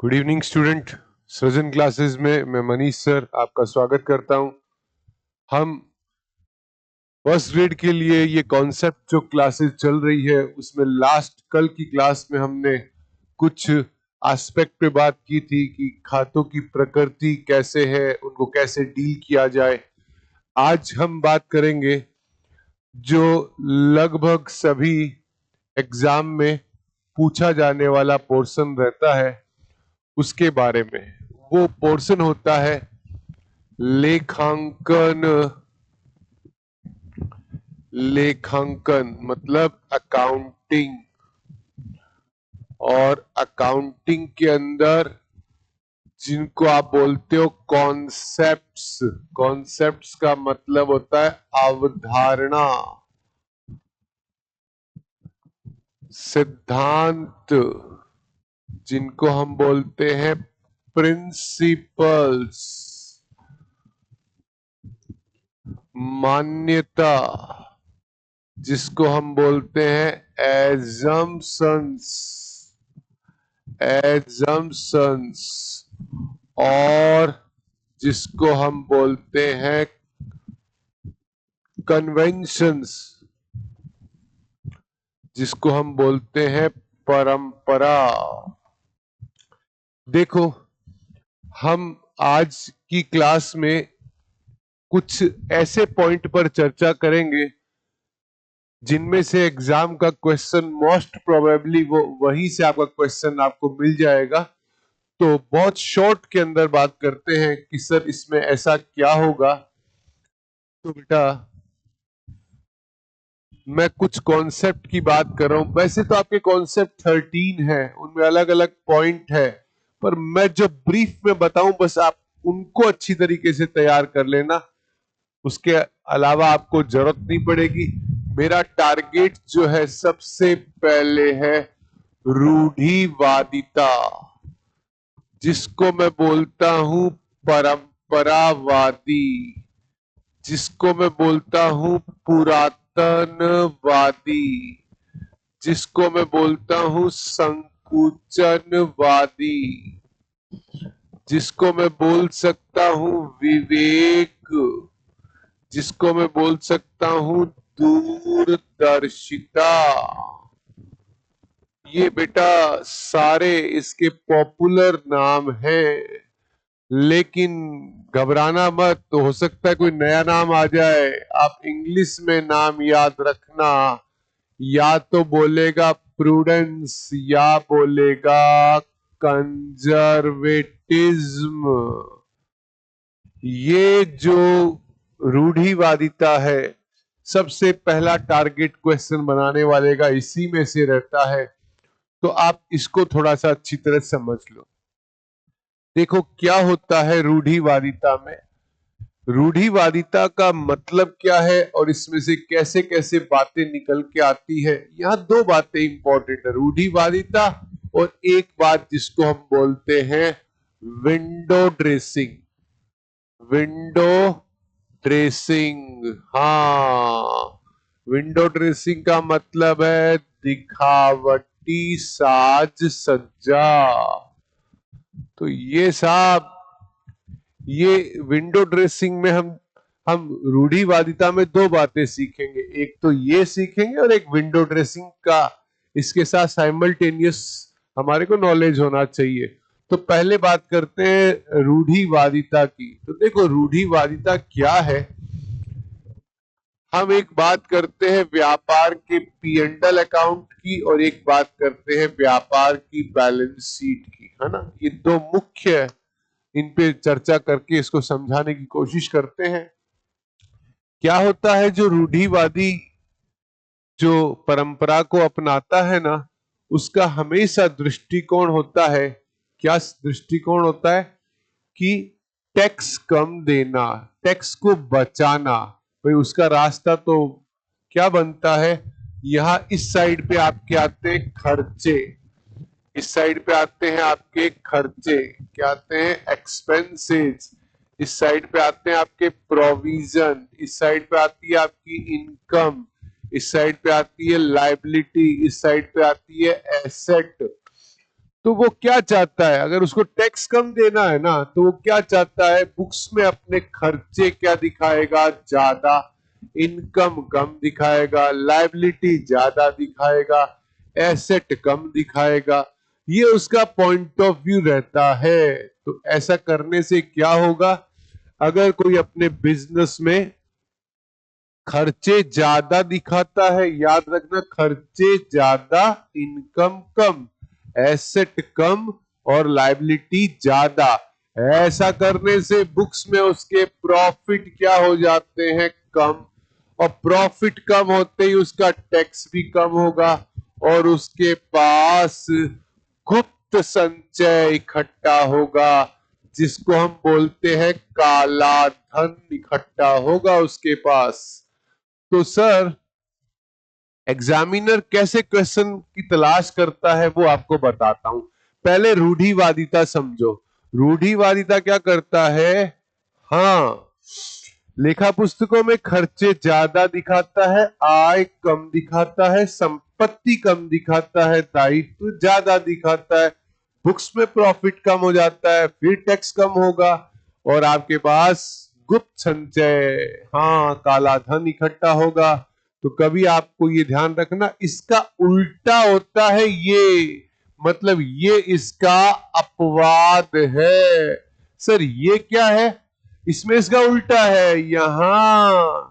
Good evening student. सृजन classes में मैं मनीष सर आपका स्वागत करता हूं। हम फर्स्ट ग्रेड के लिए ये कॉन्सेप्ट जो क्लासेस चल रही है उसमें लास्ट कल की क्लास में हमने कुछ एस्पेक्ट पे बात की थी कि खातों की प्रकृति कैसे है, उनको कैसे डील किया जाए। आज हम बात करेंगे जो लगभग सभी एग्जाम में पूछा जाने वाला पोर्शन रहता है उसके बारे में। वो पोर्शन होता है लेखांकन। लेखांकन मतलब अकाउंटिंग, और अकाउंटिंग के अंदर जिनको आप बोलते हो कॉन्सेप्ट्स। कॉन्सेप्ट्स का मतलब होता है अवधारणा, सिद्धांत, जिनको हम बोलते हैं प्रिंसिपल्स, मान्यता जिसको हम बोलते हैं एजम्पशंस। एजम्पशंस और जिसको हम बोलते हैं कन्वेंशंस, जिसको हम बोलते हैं परंपरा। देखो, हम आज की क्लास में कुछ ऐसे पॉइंट पर चर्चा करेंगे जिनमें से एग्जाम का क्वेश्चन मोस्ट प्रोबेबली वो वहीं से आपका क्वेश्चन आपको मिल जाएगा। तो बहुत शॉर्ट के अंदर बात करते हैं कि सर इसमें ऐसा क्या होगा। तो बेटा, मैं कुछ कॉन्सेप्ट की बात कर रहा हूं। वैसे तो आपके कॉन्सेप्ट 13 है, उनमें अलग अलग पॉइंट है, पर मैं जो ब्रीफ में बताऊं बस आप उनको अच्छी तरीके से तैयार कर लेना। उसके अलावा आपको जरूरत नहीं पड़ेगी। मेरा टारगेट जो है सबसे पहले है रूढ़िवादिता, जिसको मैं बोलता हूं परंपरावादी, जिसको मैं बोलता हूं पुरातनवादी, जिसको मैं बोलता हूं संकुचनवादी, जिसको मैं बोल सकता हूं विवेक, जिसको मैं बोल सकता हूं दूरदर्शिता। ये बेटा सारे इसके पॉपुलर नाम हैं, लेकिन घबराना मत, तो हो सकता है कोई नया नाम आ जाए। आप इंग्लिश में नाम याद रखना, या तो बोलेगा प्रूडेंस या बोलेगा कंजर्वेटिज्म। ये जो रूढ़िवादिता है, सबसे पहला टारगेट क्वेश्चन बनाने वाले का इसी में से रहता है। तो आप इसको थोड़ा सा अच्छी तरह समझ लो। देखो क्या होता है रूढ़िवादिता में। रूढ़िवादिता का मतलब क्या है और इसमें से कैसे कैसे बातें निकल के आती है। यहाँ दो बातें इंपॉर्टेंट है, रूढ़िवादिता और एक बात जिसको हम बोलते हैं विंडो ड्रेसिंग। विंडो ड्रेसिंग, हाँ, विंडो ड्रेसिंग का मतलब है दिखावटी साज सज्जा। तो ये साहब, ये विंडो ड्रेसिंग में हम रूढ़िवादिता में दो बातें सीखेंगे। एक तो ये सीखेंगे और एक विंडो ड्रेसिंग का इसके साथ साइमल्टेनियस हमारे को नॉलेज होना चाहिए। तो पहले बात करते हैं रूढ़िवादिता की। तो देखो रूढ़िवादिता क्या है। हम एक बात करते हैं व्यापार के पी एंड एल अकाउंट की, और एक बात करते हैं व्यापार की बैलेंस शीट की, है ना। ये दो मुख्य है, इन पे चर्चा करके इसको समझाने की कोशिश करते हैं। क्या होता है, जो रूढ़िवादी जो परंपरा को अपनाता है ना, उसका हमेशा दृष्टिकोण होता है, क्या दृष्टिकोण होता है कि टैक्स कम देना, टैक्स को बचाना। भाई उसका रास्ता तो क्या बनता है, यहां इस साइड पे आपके आते हैं खर्चे, इस साइड पे आते हैं आपके खर्चे, क्या आते हैं एक्सपेंसेस, इस साइड पे आते हैं आपके प्रोविजन, इस साइड पे आती है आपकी इनकम, इस साइड पे आती है लायबिलिटी, इस साइड पे आती है एसेट। तो वो क्या चाहता है, अगर उसको टैक्स कम देना है ना, तो वो क्या चाहता है, बुक्स में अपने खर्चे क्या दिखाएगा, ज्यादा, इनकम कम दिखाएगा, लायबिलिटी ज्यादा दिखाएगा, एसेट कम दिखाएगा। ये उसका पॉइंट ऑफ व्यू रहता है। तो ऐसा करने से क्या होगा, अगर कोई अपने बिजनेस में खर्चे ज्यादा दिखाता है, याद रखना, खर्चे ज्यादा, इनकम कम, एसेट कम और लायबिलिटी ज्यादा, ऐसा करने से बुक्स में उसके प्रॉफिट क्या हो जाते हैं, कम, और प्रॉफिट कम होते ही उसका टैक्स भी कम होगा और उसके पास गुप्त संचय इकट्ठा होगा, जिसको हम बोलते हैं काला धन इकट्ठा होगा उसके पास। तो सर, एग्जामिनर कैसे क्वेश्चन की तलाश करता है वो आपको बताता हूं। पहले रूढ़िवादिता समझो। रूढ़िवादिता क्या करता है, हाँ, लेखा पुस्तकों में खर्चे ज्यादा दिखाता है, आय कम दिखाता है, संपत्ति कम दिखाता है, दायित्व ज्यादा दिखाता है, बुक्स में प्रॉफिट कम हो जाता है, फिर टैक्स कम होगा और आपके पास गुप्त संचय, हाँ, काला धन इकट्ठा होगा। तो कभी आपको ये ध्यान रखना, इसका उल्टा होता है ये, मतलब ये इसका अपवाद है। सर ये क्या है, इसमें इसका उल्टा है। यहां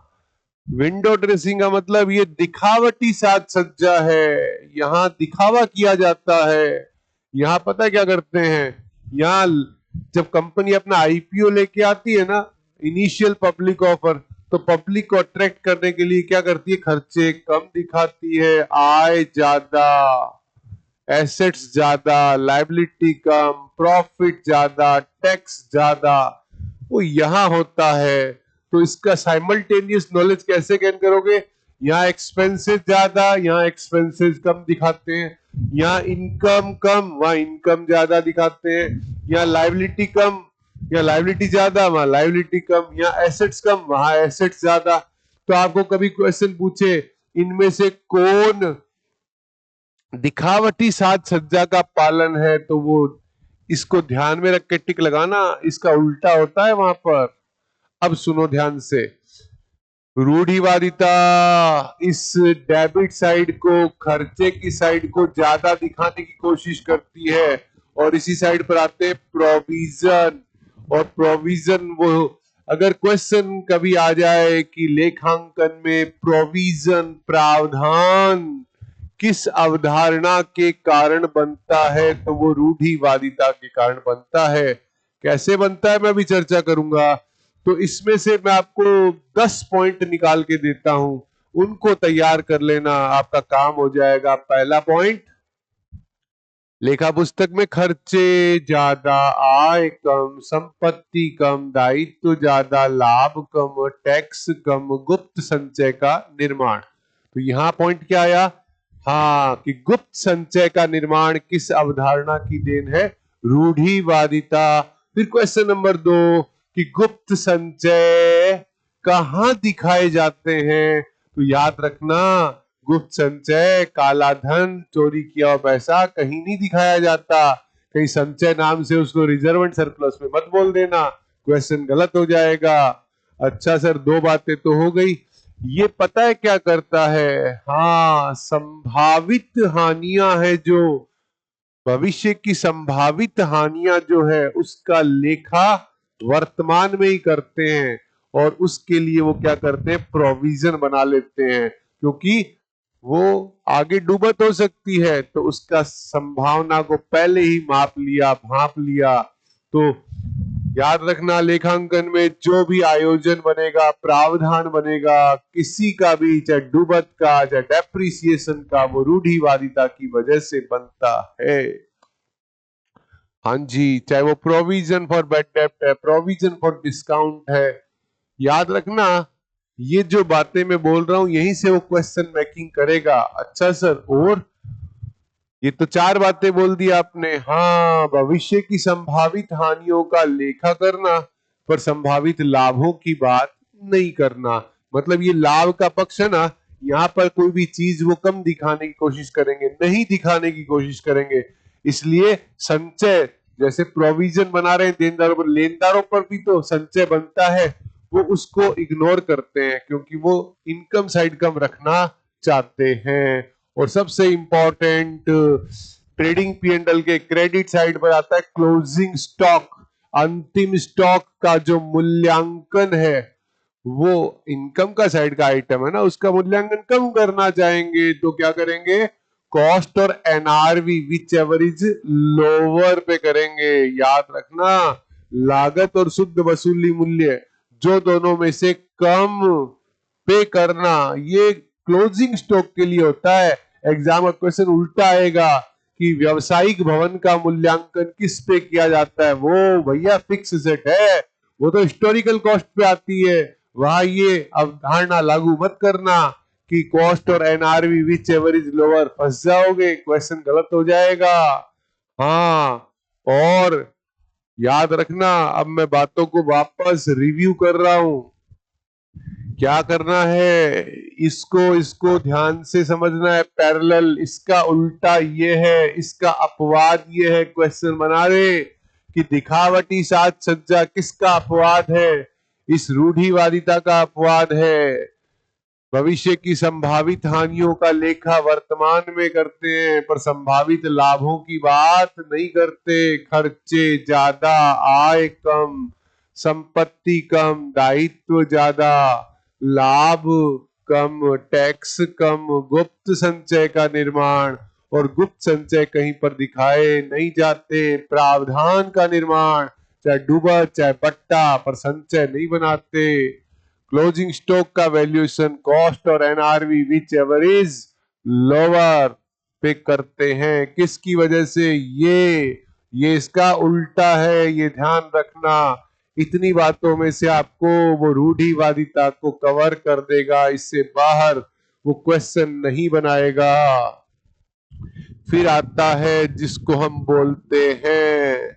विंडो ड्रेसिंग का मतलब ये दिखावटी साज सज्जा है, यहां दिखावा किया जाता है। यहां पता है क्या करते हैं, यहां जब कंपनी अपना आईपीओ लेके आती है ना, इनिशियल पब्लिक ऑफर, तो पब्लिक को अट्रैक्ट करने के लिए क्या करती है, खर्चे कम दिखाती है, आय ज्यादा, एसेट्स ज्यादा, लायबिलिटी कम, प्रॉफिट ज्यादा, टैक्स ज्यादा, वो यहां होता है। तो इसका साइमल्टेनियस नॉलेज कैसे गेन करोगे, यहाँ एक्सपेंसेस ज्यादा, यहाँ एक्सपेंसेस कम दिखाते हैं, यहाँ इनकम कम, वहां इनकम ज्यादा दिखाते हैं, यहाँ लायबिलिटी कम, यहाँ लायबिलिटी ज्यादा, वहां लायबिलिटी कम, यहाँ एसेट्स कम, वहां एसेट्स ज्यादा। तो आपको कभी क्वेश्चन पूछे इनमें से कौन दिखावटी साज सज्जा का पालन है, तो वो इसको ध्यान में रख के टिक लगाना, इसका उल्टा होता है वहां पर। अब सुनो ध्यान से, रूढ़िवादिता इस डेबिट साइड को, खर्चे की साइड को ज्यादा दिखाने की कोशिश करती है, और इसी साइड पर आते हैं प्रोविजन। और प्रोविजन, वो अगर क्वेश्चन कभी आ जाए कि लेखांकन में प्रोविजन, प्रावधान किस अवधारणा के कारण बनता है, तो वो रूढ़िवादिता के कारण बनता है। कैसे बनता है मैं भी चर्चा करूंगा। तो इसमें से मैं आपको 10 पॉइंट निकाल के देता हूं, उनको तैयार कर लेना, आपका काम हो जाएगा। पहला पॉइंट, लेखा पुस्तक में खर्चे ज्यादा, आय कम, संपत्ति कम, दायित्व ज्यादा, लाभ कम, टैक्स कम, गुप्त संचय का निर्माण। तो यहां पॉइंट क्या आया, हाँ, कि गुप्त संचय का निर्माण किस अवधारणा की देन है, रूढ़िवादिता। फिर क्वेश्चन नंबर 2 कि गुप्त संचय कहां दिखाए जाते हैं, तो याद रखना, गुप्त संचय, काला धन, चोरी किया हुआ पैसा कहीं नहीं दिखाया जाता। कहीं संचय नाम से उसको रिजर्व एंड सरप्लस में मत बोल देना, क्वेश्चन गलत हो जाएगा। अच्छा सर, 2 बातें तो हो गई। ये पता है क्या करता है, हाँ, संभावित हानियां है, जो भविष्य की संभावित हानियां जो है उसका लेखा वर्तमान में ही करते हैं, और उसके लिए वो क्या करते हैं, प्रोविजन बना लेते हैं, क्योंकि वो आगे डूबत हो सकती है, तो उसका संभावना को पहले ही माप लिया, भांप लिया। तो याद रखना, लेखांकन में जो भी आयोजन बनेगा, प्रावधान बनेगा, किसी का भी, चाहे डूबत का, चाहे डेप्रिसिएशन का, वो रूढ़िवादिता की वजह से बनता है। हाँ जी, चाहे वो प्रोविजन फॉर बैड डेप्ट है, प्रोविजन फॉर डिस्काउंट है, याद रखना, ये जो बातें मैं बोल रहा हूं यहीं से वो क्वेश्चन मेकिंग करेगा। अच्छा सर, और ये तो 4 बातें बोल दी आपने। हाँ, भविष्य की संभावित हानियों का लेखा करना, पर संभावित लाभों की बात नहीं करना। मतलब ये लाभ का पक्ष है ना, यहाँ पर कोई भी चीज वो कम दिखाने की कोशिश करेंगे, नहीं दिखाने की कोशिश करेंगे। इसलिए संचय, जैसे प्रोविजन बना रहे हैं देनदारों पर, लेनदारों पर भी तो संचय बनता है, वो उसको इग्नोर करते हैं क्योंकि वो इनकम साइड कम रखना चाहते हैं। और सबसे इंपॉर्टेंट ट्रेडिंग P&L के क्रेडिट साइड पर आता है क्लोजिंग स्टॉक। अंतिम स्टॉक का जो मूल्यांकन है वो इनकम का साइड का आइटम है ना, उसका मूल्यांकन कम करना चाहेंगे तो क्या करेंगे, कॉस्ट और NRV which ever is lower पे करेंगे। याद रखना, लागत और शुद्ध वसूली मूल्य जो दोनों में से कम पे करना, ये क्लोजिंग स्टॉक के लिए होता है। एग्जाम का क्वेश्चन उल्टा आएगा कि व्यवसायिक भवन का मूल्यांकन किस पे किया जाता है, वो भैया फिक्स सेट है, वो तो हिस्टोरिकल कॉस्ट पे आती है। वहां ये अवधारणा लागू मत करना कि कॉस्ट और NRV which ever is lower, फंस जाओगे, क्वेश्चन गलत हो जाएगा। हाँ, और याद रखना, अब मैं बातों को वापस रिव्यू कर रहा हूं। क्या करना है, इसको ध्यान से समझना है। पैरेलल, इसका उल्टा ये है, इसका अपवाद ये है। क्वेश्चन बना रहे कि दिखावटी साज सज्जा किसका अपवाद है, इस रूढ़िवादिता का अपवाद है। भविष्य की संभावित हानियों का लेखा वर्तमान में करते हैं पर संभावित लाभों की बात नहीं करते। खर्चे ज्यादा, आय कम, संपत्ति कम, दायित्व ज्यादा, लाभ कम, टैक्स कम, गुप्त संचय का निर्माण, और गुप्त संचय कहीं पर दिखाए नहीं जाते। प्रावधान का निर्माण, चाहे डूबा चाहे बट्टा, पर संचय नहीं बनाते। क्लोजिंग स्टॉक का वैल्यूएशन कॉस्ट और NRV which ever is lower पे करते हैं। किसकी वजह से, ये इसका उल्टा है, ये ध्यान रखना। इतनी बातों में से आपको वो रूढ़िवादिता को कवर कर देगा, इससे बाहर वो क्वेश्चन नहीं बनाएगा। फिर आता है जिसको हम बोलते हैं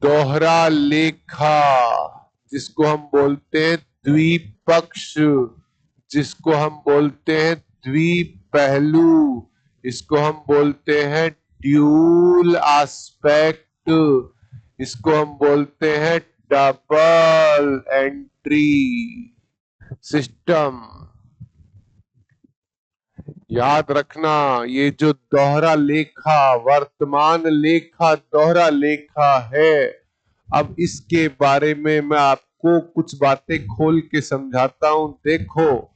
दोहरा लेखा, जिसको हम बोलते हैं द्विपक्ष, जिसको हम बोलते हैं द्विपहलू, इसको हम बोलते हैं ड्यूल एस्पेक्ट, इसको हम बोलते हैं डबल एंट्री सिस्टम। याद रखना, ये जो दोहरा लेखा, वर्तमान लेखा दोहरा लेखा है, अब इसके बारे में मैं आपको कुछ बातें खोल के समझाता हूं। देखो,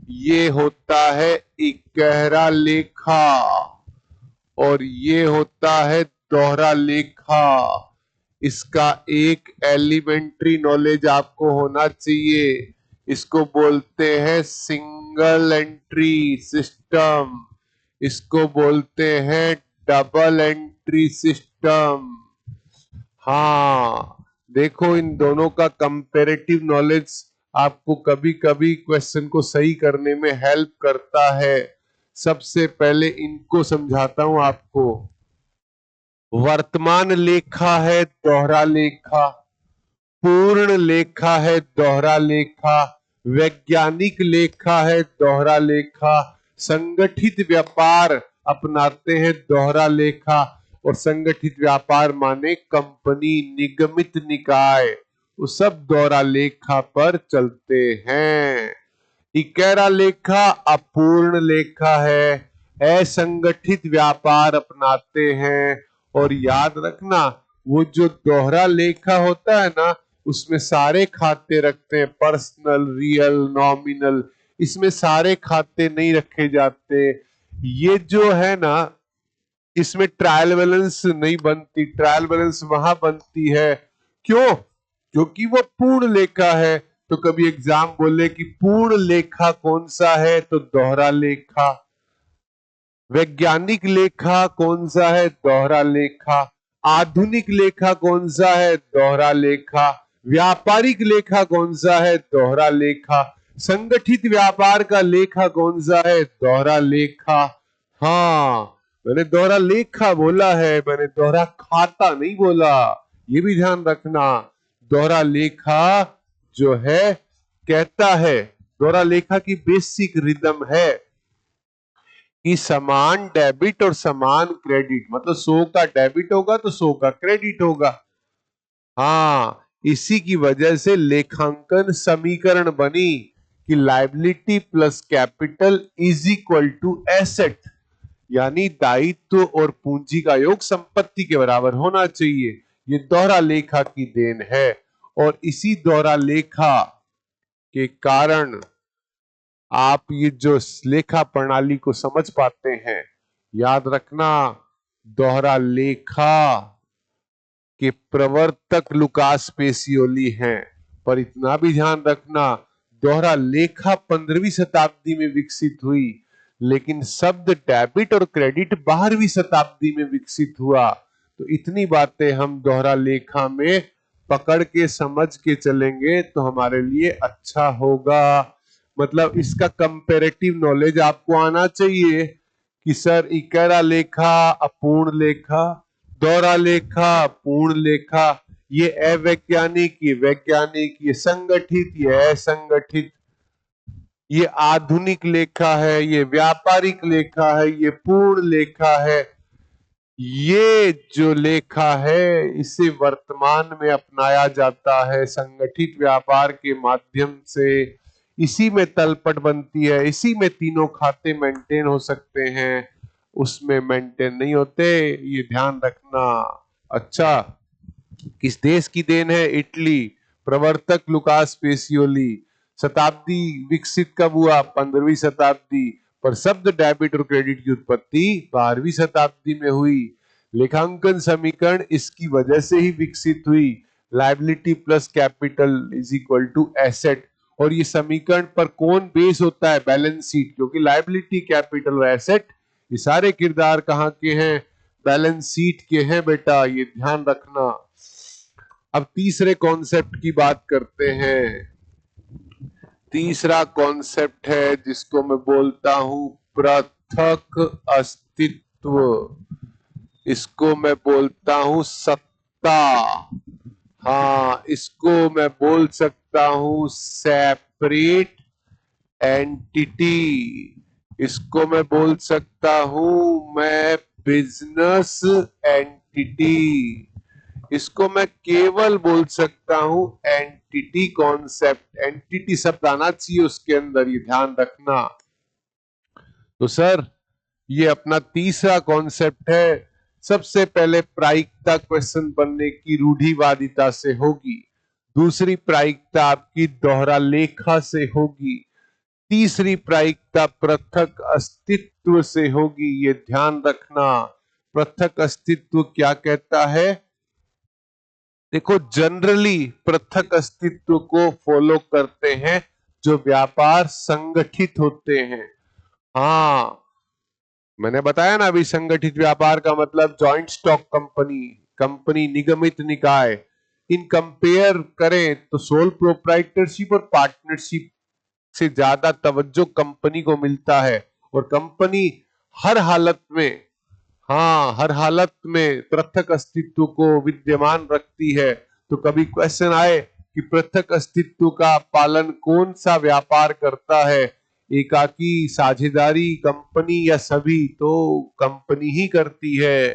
ये होता है इकहरा लेखा और ये होता है दोहरा लेखा। इसका एक एलिमेंट्री नॉलेज आपको होना चाहिए, इसको बोलते हैं सिंगल एंट्री सिस्टम, इसको बोलते हैं डबल एंट्री सिस्टम। हाँ, देखो, इन दोनों का कंपैरेटिव नॉलेज आपको कभी कभी क्वेश्चन को सही करने में हेल्प करता है। सबसे पहले इनको समझाता हूं आपको। वर्तमान लेखा है दोहरा लेखा, पूर्ण लेखा है दोहरा लेखा, वैज्ञानिक लेखा है दोहरा लेखा, संगठित व्यापार अपनाते हैं दोहरा लेखा, और संगठित व्यापार माने कंपनी, निगमित निकाय, वो सब दोहरा लेखा पर चलते हैं। इकहरा लेखा अपूर्ण लेखा है, असंगठित व्यापार अपनाते हैं। और याद रखना, वो जो दोहरा लेखा होता है ना, उसमें सारे खाते रखते हैं, पर्सनल, रियल, नॉमिनल, इसमें सारे खाते नहीं रखे जाते। ये जो है ना, इसमें ट्रायल बैलेंस नहीं बनती, ट्रायल बैलेंस वहां बनती है। क्यों? क्योंकि वो पूर्ण लेखा है। तो कभी एग्जाम बोले कि पूर्ण लेखा कौन सा है, तो दोहरा लेखा। वैज्ञानिक लेखा कौन सा है, दोहरा लेखा। आधुनिक लेखा कौन सा है, दोहरा लेखा। व्यापारिक लेखा कौन सा है, दोहरा लेखा। संगठित व्यापार का लेखा कौन सा है, दोहरा लेखा। हाँ, मैंने दोहरा लेखा बोला है, मैंने दोहरा खाता नहीं बोला, ये भी ध्यान रखना। दोहरा लेखा जो है कहता है, दोहरा लेखा की बेसिक रिदम है कि समान डेबिट और समान क्रेडिट, मतलब 100 का डेबिट होगा तो 100 का क्रेडिट होगा। हाँ, इसी की वजह से लेखांकन समीकरण बनी कि liability plus capital is equal to asset, यानी दायित्व और पूंजी का योग संपत्ति के बराबर होना चाहिए। ये दोहरा लेखा की देन है और इसी दोहरा लेखा के कारण आप ये जो लेखा प्रणाली को समझ पाते हैं। याद रखना, दोहरा लेखा के प्रवर्तक लुकास पेसियोली हैं, पर इतना भी ध्यान रखना दोहरा लेखा 15वीं शताब्दी में विकसित हुई, लेकिन शब्द डेबिट और क्रेडिट 12वीं शताब्दी में विकसित हुआ। तो इतनी बातें हम दोहरा लेखा में पकड़ के समझ के चलेंगे तो हमारे लिए अच्छा होगा। मतलब इसका कंपैरेटिव नॉलेज आपको आना चाहिए कि सर इकरा लेखा, अपूर्ण लेखा, दोहरा लेखा, पूर्ण लेखा, ये अवैज्ञानिक, ये वैज्ञानिक, ये संगठित, ये असंगठित, ये आधुनिक लेखा है, ये व्यापारिक लेखा है, ये पूर्ण लेखा है। ये जो लेखा है इसे वर्तमान में अपनाया जाता है संगठित व्यापार के माध्यम से। इसी में तलपट बनती है, इसी में तीनों खाते मेंटेन हो सकते हैं, उसमें मेंटेन नहीं होते, ये ध्यान रखना। अच्छा, किस देश की देन है? इटली। प्रवर्तक लुकास पेसियोली। शताब्दी विकसित कब हुआ? 15वीं शताब्दी। पर शब्द डेबिट और क्रेडिट की उत्पत्ति 12वीं शताब्दी में हुई। लेखांकन समीकरण इसकी वजह से ही विकसित हुई, liability plus capital is equal to asset. और ये समीकरण पर कौन बेस होता है? बैलेंस शीट, क्योंकि लायबिलिटी, कैपिटल और एसेट ये सारे किरदार कहाँ के हैं? बैलेंस शीट के हैं बेटा, ये ध्यान रखना। अब तीसरे कॉन्सेप्ट की बात करते हैं। तीसरा कॉन्सेप्ट है जिसको मैं बोलता हूं पृथक अस्तित्व, इसको मैं बोलता हूं सत्ता। हाँ, इसको मैं बोल सकता हूं सेपरेट एंटिटी, इसको मैं बोल सकता हूं मैं बिजनेस एंटिटी, इसको मैं केवल बोल सकता हूं एंटिटी कॉन्सेप्ट। एंटिटी शब्द आना चाहिए उसके अंदर, ये ध्यान रखना। तो सर ये अपना तीसरा कॉन्सेप्ट है। सबसे पहले प्रायिकता क्वेश्चन बनने की रूढ़िवादिता से होगी, दूसरी प्रायिकता आपकी दोहरा लेखा से होगी, तीसरी प्रायिकता पृथक अस्तित्व से होगी। ये ध्यान रखना। पृथक अस्तित्व क्या कहता है? देखो, जनरली पृथक अस्तित्व को फॉलो करते हैं जो व्यापार संगठित होते हैं। हाँ, मैंने बताया ना अभी, संगठित व्यापार का मतलब जॉइंट स्टॉक कंपनी, कंपनी, निगमित निकाय। इन कंपेयर करें तो सोल प्रोप्राइटरशिप और पार्टनरशिप से ज्यादा तवज्जो कंपनी को मिलता है, और कंपनी हर हालत में, हाँ हर हालत में पृथक अस्तित्व को विद्यमान रखती है। तो कभी क्वेश्चन आए कि पृथक अस्तित्व का पालन कौन सा व्यापार करता है, एकाकी, साझेदारी, कंपनी या सभी? तो कंपनी ही करती है।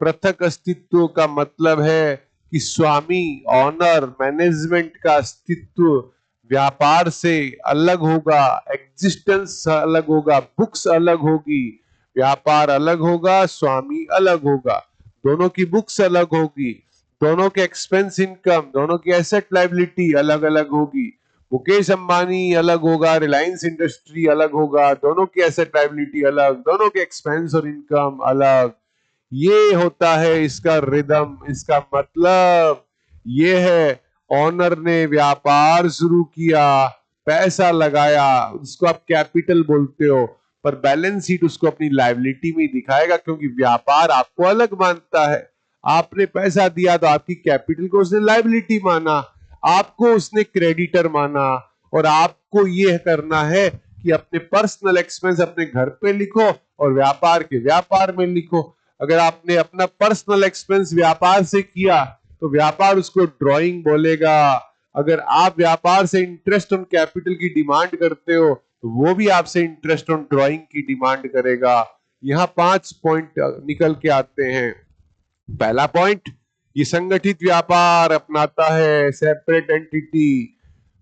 पृथक अस्तित्व का मतलब है कि स्वामी, ऑनर, मैनेजमेंट का अस्तित्व व्यापार से अलग होगा, एग्जिस्टेंस अलग होगा, बुक्स अलग होगी, व्यापार अलग होगा, स्वामी अलग होगा, दोनों की बुक्स अलग होगी, दोनों के एक्सपेंस इनकम, दोनों की एसेट लायबिलिटी अलग अलग होगी। मुकेश अंबानी अलग होगा, रिलायंस इंडस्ट्री अलग होगा, दोनों की एसेट लायबिलिटी अलग, दोनों के एक्सपेंस और इनकम अलग। ये होता है इसका रिदम, इसका मतलब ये है ऑनर ने व्यापार शुरू किया, पैसा लगाया, उसको आप कैपिटल बोलते हो, पर बैलेंस शीट उसको अपनी लायबिलिटी में दिखाएगा, क्योंकि व्यापार आपको अलग मानता है। आपने पैसा दिया तो आपकी कैपिटल को उसने लायबिलिटी माना, आपको उसने क्रेडिटर माना, और आपको यह करना है कि अपने पर्सनल एक्सपेंस अपने घर पे लिखो और व्यापार के व्यापार में लिखो। अगर आपने अपना पर्सनल एक्सपेंस व्यापार से किया तो व्यापार उसको ड्राइंग बोलेगा। अगर आप व्यापार से इंटरेस्ट ऑन कैपिटल की डिमांड करते हो तो वो भी आपसे इंटरेस्ट ऑन ड्राइंग की डिमांड करेगा। यहाँ 5 पॉइंट निकल के आते हैं। पहला पॉइंट, ये संगठित व्यापार अपनाता है, सेपरेट एंटिटी।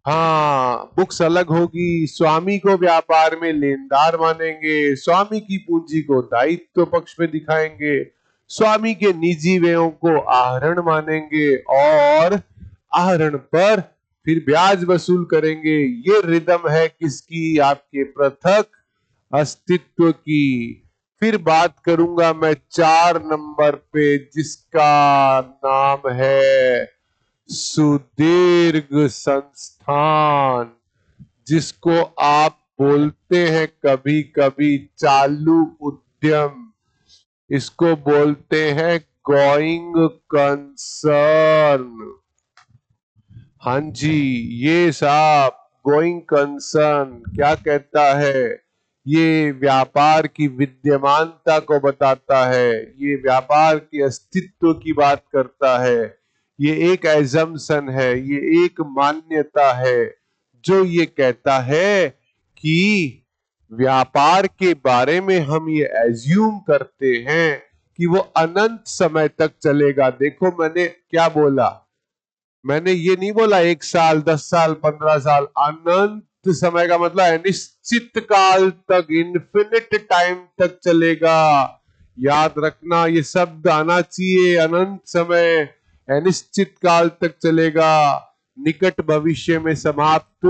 हाँ, बुक्स अलग होगी, स्वामी को व्यापार में लेनदार मानेंगे, स्वामी की पूंजी को दायित्व पक्ष में दिखाएंगे, स्वामी के निजी व्ययों को आहरण मानेंगे और आहरण पर फिर ब्याज वसूल करेंगे। ये रिदम है किसकी? आपके पृथक अस्तित्व की। फिर बात करूंगा मैं 4 नंबर पे, जिसका नाम है सुदीर्घ संस्थान, जिसको आप बोलते हैं कभी कभी चालू उद्यम, इसको बोलते हैं गोइंग कंसर्न। हाँ जी, ये साहब गोइंग कंसर्न क्या कहता है? ये व्यापार की विद्यमानता को बताता है, ये व्यापार के अस्तित्व की बात करता है। ये एक एजम्पशन है, ये एक मान्यता है जो ये कहता है कि व्यापार के बारे में हम ये एज्यूम करते हैं कि वो अनंत समय तक चलेगा। देखो मैंने क्या बोला, मैंने ये नहीं बोला 1 साल, 10 साल, 15 साल। अनंत समय का मतलब है निश्चित काल तक, इन्फिनिट टाइम तक चलेगा। याद रखना, ये शब्द आना चाहिए। अनंत समय, अनिश्चित काल तक चलेगा, निकट भविष्य में समाप्त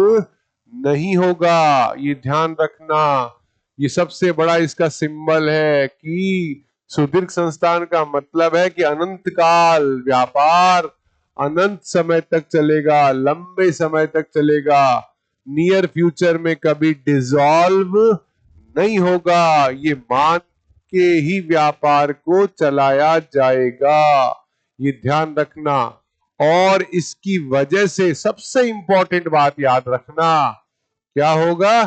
नहीं होगा। ये ध्यान रखना। ये सबसे बड़ा इसका सिंबल है कि सुदीर्घ संस्थान का मतलब है कि अनंत काल व्यापार अनंत समय तक चलेगा, लंबे समय तक चलेगा, नियर फ्यूचर में कभी डिसॉल्व नहीं होगा। ये मान के ही व्यापार को चलाया जाएगा, ये ध्यान रखना। और इसकी वजह से सबसे इंपॉर्टेंट बात याद रखना, क्या होगा?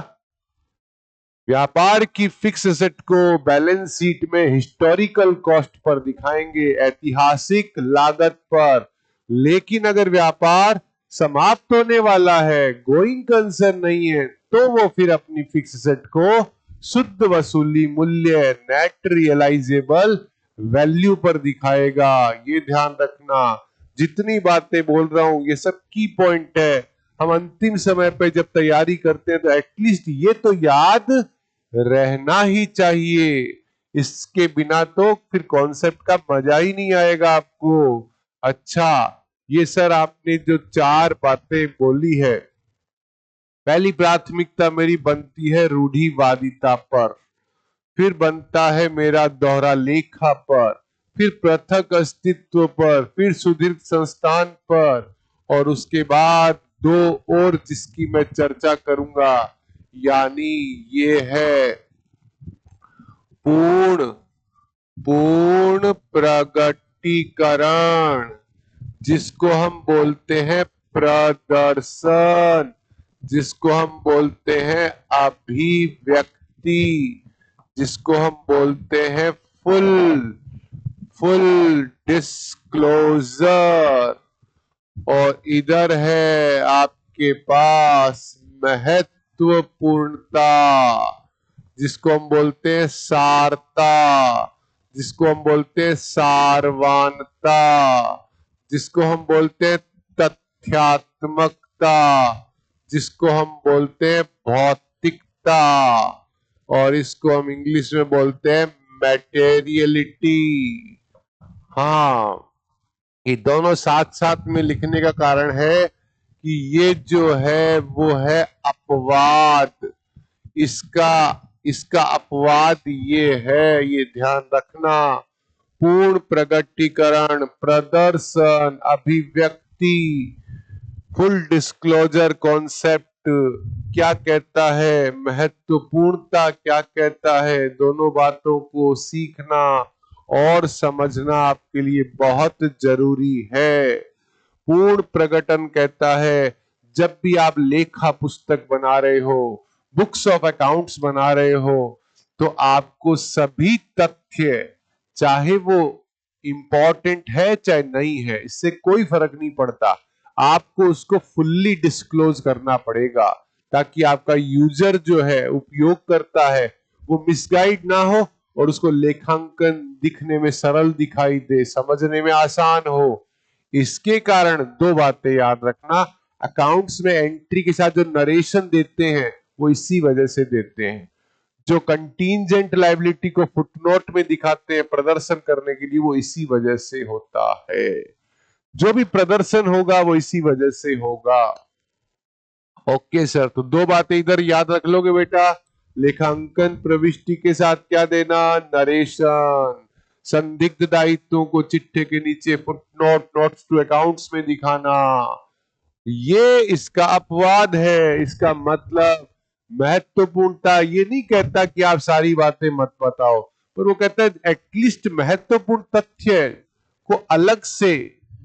व्यापार की फिक्स एसेट को बैलेंस शीट में हिस्टोरिकल कॉस्ट पर दिखाएंगे, ऐतिहासिक लागत पर। लेकिन अगर व्यापार समाप्त होने वाला है, गोइंग कंसर्न नहीं है, तो वो फिर अपनी फिक्स एसेट को शुद्ध वसूली मूल्य, नेट रियलाइजेबल वैल्यू पर दिखाएगा। ये ध्यान रखना। जितनी बातें बोल रहा हूं ये सब की पॉइंट है। हम अंतिम समय पे जब तैयारी करते हैं तो एटलीस्ट ये तो याद रहना ही चाहिए। इसके बिना तो फिर कॉन्सेप्ट का मजा ही नहीं आएगा आपको। अच्छा, ये सर आपने जो 4 बातें बोली है, पहली प्राथमिकता मेरी बनती है रूढ़िवादिता पर, फिर बनता है मेरा दोहरा लेखा पर, फिर पृथक अस्तित्व पर, फिर सुदीर्घ संस्थान पर, और उसके बाद 2 और जिसकी मैं चर्चा करूंगा, यानी ये है पूर्ण प्रगटीकरण, जिसको हम बोलते हैं प्रदर्शन, जिसको हम बोलते हैं अभिव्यक्ति, जिसको हम बोलते हैं फुल डिस्क्लोजर। और इधर है आपके पास महत्वपूर्णता, जिसको हम बोलते हैं सारता, जिसको हम बोलते हैं सारवानता, जिसको हम बोलते हैं तथ्यात्मकता, जिसको हम बोलते हैं भौतिकता, और इसको हम इंग्लिश में बोलते हैं मैटेरियलिटी। हाँ, ये दोनों साथ साथ में लिखने का कारण है कि ये जो है वो है अपवाद। इसका अपवाद ये है, ये ध्यान रखना। पूर्ण प्रगटीकरण, प्रदर्शन, अभिव्यक्ति, फुल डिस्क्लोजर कॉन्सेप्ट क्या कहता है, महत्वपूर्णता क्या कहता है, दोनों बातों को सीखना और समझना आपके लिए बहुत जरूरी है। पूर्ण प्रकटन कहता है जब भी आप लेखा पुस्तक बना रहे हो, बुक्स ऑफ अकाउंट्स बना रहे हो, तो आपको सभी तथ्य, चाहे वो इंपॉर्टेंट है चाहे नहीं है, इससे कोई फर्क नहीं पड़ता, आपको उसको फुल्ली डिस्क्लोज करना पड़ेगा। ताकि आपका यूजर जो है, उपयोग करता है, वो मिसगाइड ना हो और उसको लेखांकन दिखने में सरल दिखाई दे, समझने में आसान हो। इसके कारण दो बातें याद रखना, अकाउंट्स में एंट्री के साथ जो नरेशन देते हैं वो इसी वजह से देते हैं। जो कंटीजेंट लायबिलिटी को फुटनोट में दिखाते हैं प्रदर्शन करने के लिए, वो इसी वजह से होता है। जो भी प्रदर्शन होगा वो इसी वजह से होगा। ओके सर, तो दो बातें इधर याद रख लोगे बेटा, लेखांकन प्रविष्टि के साथ क्या देना, नरेशन, संदिग्ध दायित्वों को चिट्ठे के नीचे फुटनोट, नोट्स टू अकाउंट्स में दिखाना, ये इसका अपवाद है। इसका मतलब महत्वपूर्णता ये नहीं कहता कि आप सारी बातें मत बताओ, पर वो कहता है एटलीस्ट महत्वपूर्ण तथ्य को अलग से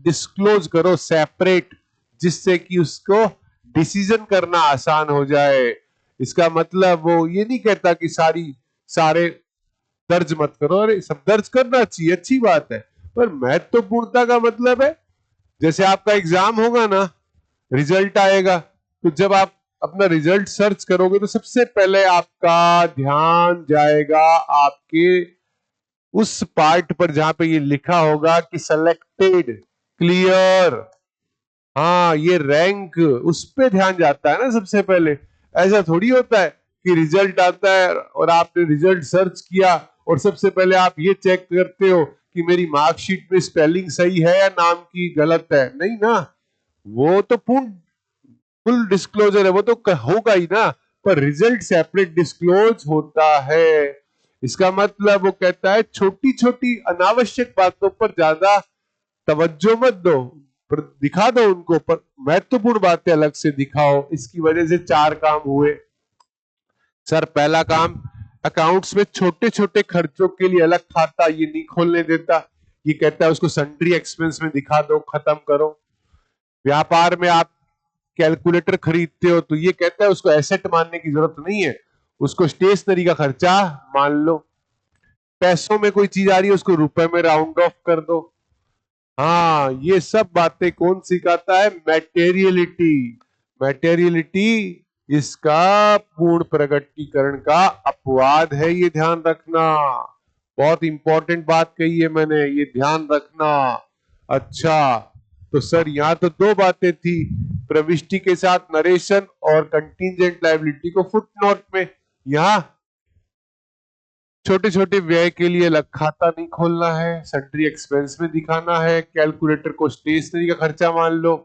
डिस्क्लोज करो, सेपरेट, जिससे कि उसको डिसीजन करना आसान हो जाए। इसका मतलब वो ये नहीं कहता कि सारे दर्ज मत करो, अरे सब दर्ज करना चाहिए, अच्छी बात है, पर महत्वपूर्णता का मतलब है, जैसे आपका एग्जाम होगा ना, रिजल्ट आएगा, तो जब आप अपना रिजल्ट सर्च करोगे तो सबसे पहले आपका ध्यान जाएगा आपके उस पार्ट पर जहां पे ये लिखा होगा कि सिलेक्टेड, क्लियर, हाँ ये रैंक, उस पे ध्यान जाता है ना सबसे पहले। ऐसा थोड़ी होता है कि रिजल्ट आता है और आपने रिजल्ट सर्च किया और सबसे पहले आप ये चेक करते हो कि मेरी मार्कशीट में स्पेलिंग सही है या नाम की गलत है, नहीं ना। वो तो फुल डिस्क्लोजर है, वो तो होगा ही ना, पर रिजल्ट सेपरेट डिस्क्लोज होता है। इसका मतलब वो कहता है छोटी छोटी अनावश्यक बातों पर ज्यादा तवज्जो मत दो, पर दिखा दो उनको, पर महत्वपूर्ण बातें अलग से दिखाओ। इसकी वजह से चार काम हुए सर। पहला काम, अकाउंट्स में छोटे छोटे खर्चों के लिए अलग खाता ये नहीं खोलने देता, ये कहता है उसको सन्ड्री एक्सपेंस में दिखा दो, खत्म करो। व्यापार में आप कैलकुलेटर खरीदते हो तो ये कहता है उसको एसेट मानने की जरूरत नहीं है, उसको स्टेशनरी का खर्चा मान लो। पैसों में कोई चीज आ रही है उसको रुपए में राउंड ऑफ कर दो। हाँ, ये सब बातें कौन सिखाता है, मैटेरियलिटी। मैटेरियलिटी इसका पूर्ण प्रकटीकरण का अपवाद है, ये ध्यान रखना। बहुत इंपॉर्टेंट बात कही है मैंने, ये ध्यान रखना। अच्छा, तो सर यहाँ तो दो बातें थी, प्रविष्टि के साथ नरेशन और कंटीजेंट लायबिलिटी को फुटनोट में। यहाँ छोटे छोटे व्यय के लिए अलग खाता नहीं खोलना है, सन्ड्री एक्सपेंस में दिखाना है, कैलकुलेटर को स्टेशनरी का खर्चा मान लो,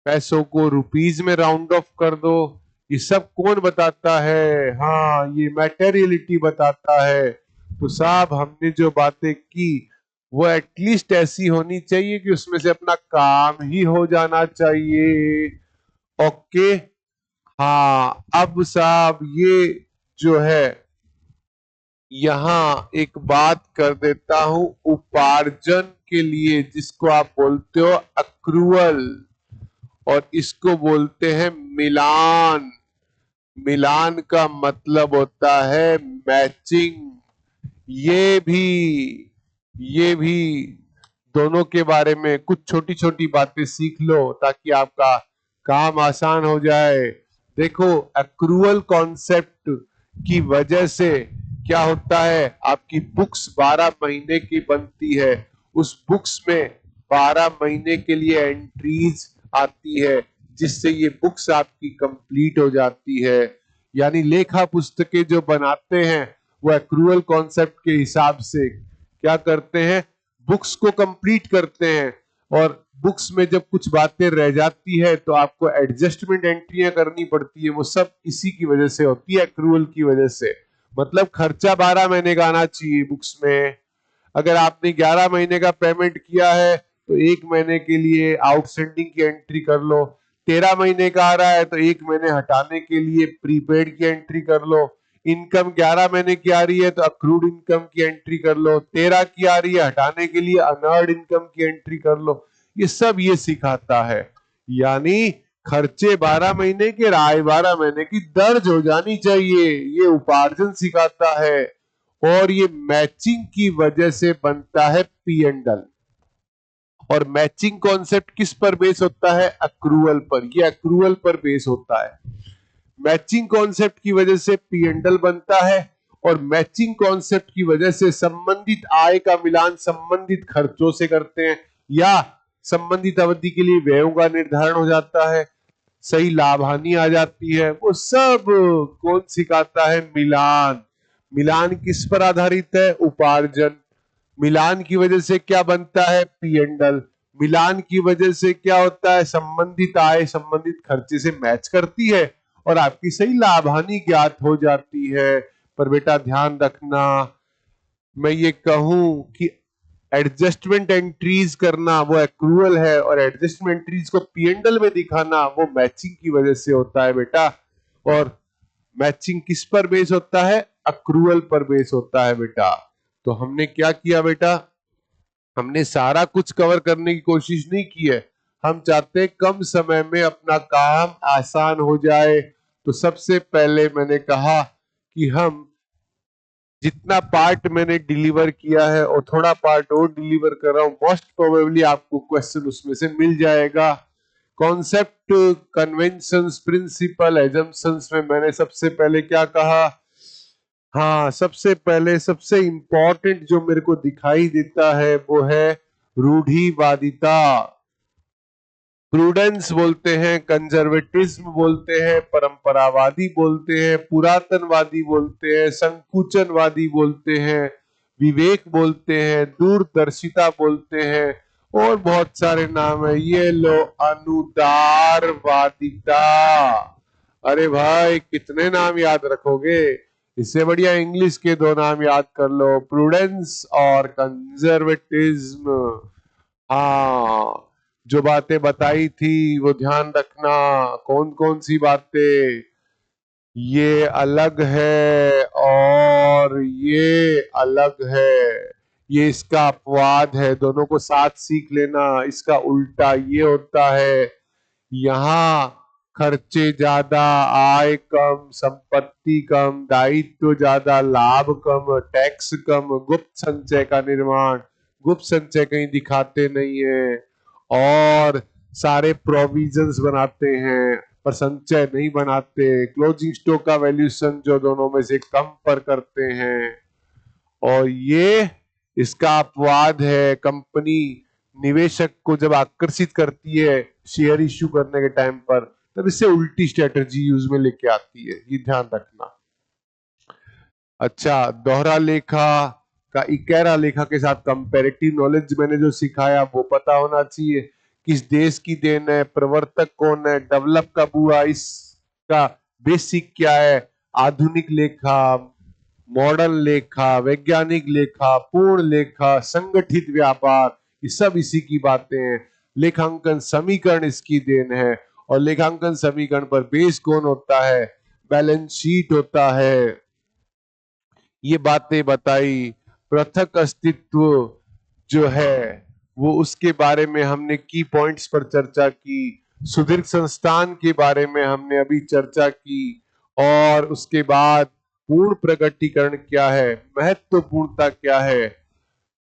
पैसों को रुपीज में राउंड ऑफ कर दो। ये सब कौन बताता है, हाँ ये मैटेरियलिटी बताता है। तो साहब हमने जो बातें की वो एटलीस्ट ऐसी होनी चाहिए कि उसमें से अपना काम ही हो जाना चाहिए। ओके, हाँ अब साहब ये जो है यहां एक बात कर देता हूं, उपार्जन के लिए जिसको आप बोलते हो अक्रूवल, और इसको बोलते हैं मिलान। मिलान का मतलब होता है मैचिंग। ये भी दोनों के बारे में कुछ छोटी छोटी बातें सीख लो ताकि आपका काम आसान हो जाए। देखो, एक्रूअल कॉन्सेप्ट की वजह से क्या होता है, आपकी बुक्स 12 महीने की बनती है, उस बुक्स में 12 महीने के लिए एंट्रीज आती है, जिससे ये बुक्स आपकी कंप्लीट हो जाती है। यानी लेखा पुस्तकें जो बनाते हैं वो एक्रूअल कॉन्सेप्ट के हिसाब से क्या करते हैं, बुक्स को कंप्लीट करते हैं, और बुक्स में जब कुछ बातें रह जाती है तो आपको एडजस्टमेंट एंट्रियां करनी पड़ती है, वो सब इसी की वजह से होती है, एक्रूअल की वजह से। मतलब खर्चा 12 महीने का आना चाहिए बुक्स में। अगर आपने 11 महीने का पेमेंट किया है तो 1 महीने के लिए आउटस्टैंडिंग की एंट्री कर लो, 13 महीने का आ रहा है तो 1 महीने हटाने के लिए प्रीपेड की एंट्री कर लो, इनकम 11 महीने की आ रही है तो अक्रूड इनकम की एंट्री कर लो, 13 की आ रही है हटाने के लिए अनअर्न्ड इनकम की एंट्री कर लो। ये सब ये सिखाता है, यानी खर्चे 12 महीने के, आय 12 महीने की दर्ज हो जानी चाहिए, ये उपार्जन सिखाता है। और ये मैचिंग की वजह से बनता है पी एंड एल। और मैचिंग कॉन्सेप्ट किस पर बेस होता है, अक्रूवल पर, ये अक्रूवल पर बेस होता है। मैचिंग कॉन्सेप्ट की वजह से पी एंड एल बनता है और मैचिंग कॉन्सेप्ट की वजह से संबंधित आय का मिलान संबंधित खर्चों से करते हैं या संबंधित अवधि के लिए व्ययों का निर्धारण हो जाता है, सही लाभ हानि आ जाती है। वो सब कौन सिखाता है? मिलान। मिलान किस पर आधारित है? उपार्जन। मिलान की वजह से क्या बनता है? P and L. मिलान की वजह से क्या होता है? संबंधित आय संबंधित खर्चे से मैच करती है और आपकी सही लाभ हानि ज्ञात हो जाती है। पर बेटा ध्यान रखना, मैं ये कहूं कि एडजस्टमेंट एंट्रीज करना वो एक्रूअल है और एडजस्टमेंट एंट्रीज को पी एंड एल में दिखाना वो मैचिंग की वजह से होता है बेटा। और मैचिंग किस पर बेस होता है? अक्रूअल पर बेस होता है बेटा। तो हमने क्या किया बेटा? हमने सारा कुछ कवर करने की कोशिश नहीं की है, हम चाहते हैं कम समय में अपना काम आसान हो जाए। तो सबसे पहले मैंने कहा कि हम जितना पार्ट मैंने डिलीवर किया है और थोड़ा पार्ट और डिलीवर कर रहा हूं, मोस्ट प्रोबेबली आपको क्वेश्चन उसमें से मिल जाएगा। कॉन्सेप्ट, कन्वेंशंस, प्रिंसिपल, एजम्पशंस में मैंने सबसे पहले क्या कहा? हाँ, सबसे पहले सबसे इंपॉर्टेंट जो मेरे को दिखाई देता है वो है रूढ़िवादिता। प्रूडेंस बोलते हैं, कंजर्वेटिज्म बोलते हैं, परंपरावादी बोलते हैं, पुरातनवादी बोलते हैं, संकुचनवादी बोलते हैं, विवेक बोलते हैं, दूरदर्शिता बोलते हैं और बहुत सारे नाम है। ये लो, अनुदारवादिता। अरे भाई कितने नाम याद रखोगे? इससे बढ़िया इंग्लिश के दो नाम याद कर लो, प्रूडेंस और कंजर्वेटिज्म। हाँ, जो बातें बताई थी वो ध्यान रखना। कौन कौन सी बातें? ये अलग है और ये अलग है, ये इसका अपवाद है, दोनों को साथ सीख लेना। इसका उल्टा ये होता है, यहाँ खर्चे ज्यादा, आय कम, संपत्ति कम, दायित्व ज्यादा, लाभ कम, टैक्स कम, गुप्त संचय का निर्माण। गुप्त संचय कहीं दिखाते नहीं है और सारे प्रोविजंस बनाते हैं पर संचय नहीं बनाते। क्लोजिंग स्टॉक का वैल्यूएशन जो दोनों में से कम पर करते हैं और ये इसका अपवाद है। कंपनी निवेशक को जब आकर्षित करती है शेयर इश्यू करने के टाइम पर, तब इससे उल्टी स्ट्रेटजी यूज में लेके आती है, ये ध्यान रखना। अच्छा, दोहरा लेखा का इकेरा लेखा के साथ कंपैरेटिव नॉलेज मैंने जो सिखाया वो पता होना चाहिए। किस देश की देन है, प्रवर्तक कौन है, डेवलप कब हुआ, इसका बेसिक क्या है, आधुनिक लेखा, मॉडर्न लेखा, वैज्ञानिक लेखा, पूर्ण लेखा, संगठित व्यापार, ये सब इसी की बातें हैं। लेखांकन समीकरण इसकी देन है और लेखांकन समीकरण पर बेस कौन होता है? बैलेंस शीट होता है। ये बातें बताई। पृथक अस्तित्व जो है वो उसके बारे में हमने की पॉइंट्स पर चर्चा की। सुदीर्घ संस्थान के बारे में हमने अभी चर्चा की और उसके बाद पूर्ण प्रकटीकरण क्या है, महत्वपूर्णता क्या है,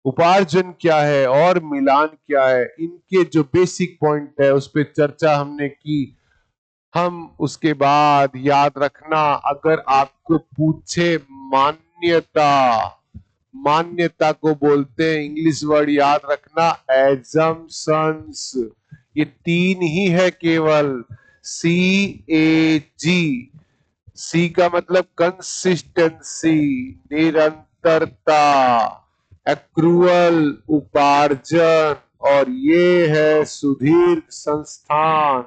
उपार्जन क्या है और मिलान क्या है, इनके जो बेसिक पॉइंट है उस पर चर्चा हमने की। हम उसके बाद याद रखना, अगर आपको पूछे मान्यता, मान्यता को बोलते हैं, इंग्लिश वर्ड याद रखना एजम्पशंस। ये तीन ही है केवल, CAG। सी का मतलब कंसिस्टेंसी, निरंतरता, एक्रूअल, उपार्जन और ये है सुदीर्घ संस्थान।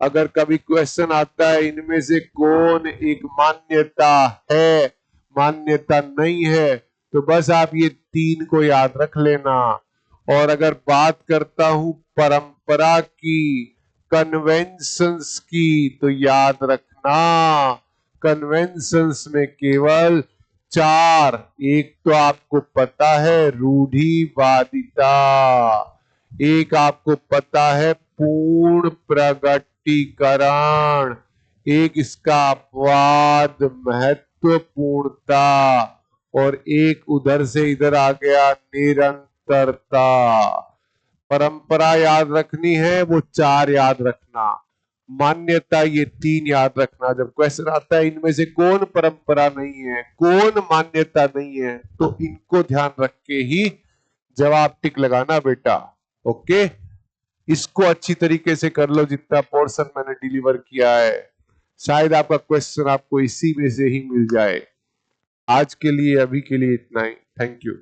अगर कभी क्वेश्चन आता है इनमें से कौन एक मान्यता है, मान्यता नहीं है, तो बस आप ये तीन को याद रख लेना। और अगर बात करता हूं परंपरा की, कन्वेंशंस की, तो याद रखना कन्वेंशंस में केवल चार। एक तो आपको पता है रूढ़िवादिता, एक आपको पता है पूर्ण प्रगटीकरण, एक इसका अपवाद महत्वपूर्णता और एक उधर से इधर आ गया निरंतरता। परंपरा याद रखनी है, वो चार याद रखना। मान्यता, ये 3 याद रखना। जब क्वेश्चन आता है इनमें से कौन परंपरा नहीं है, कौन मान्यता नहीं है, तो इनको ध्यान रख के ही जवाब टिक लगाना बेटा। ओके, इसको अच्छी तरीके से कर लो जितना पोर्शन मैंने डिलीवर किया है। शायद आपका क्वेश्चन आपको इसी में से ही मिल जाए। आज के लिए, अभी के लिए इतना ही। Thank you.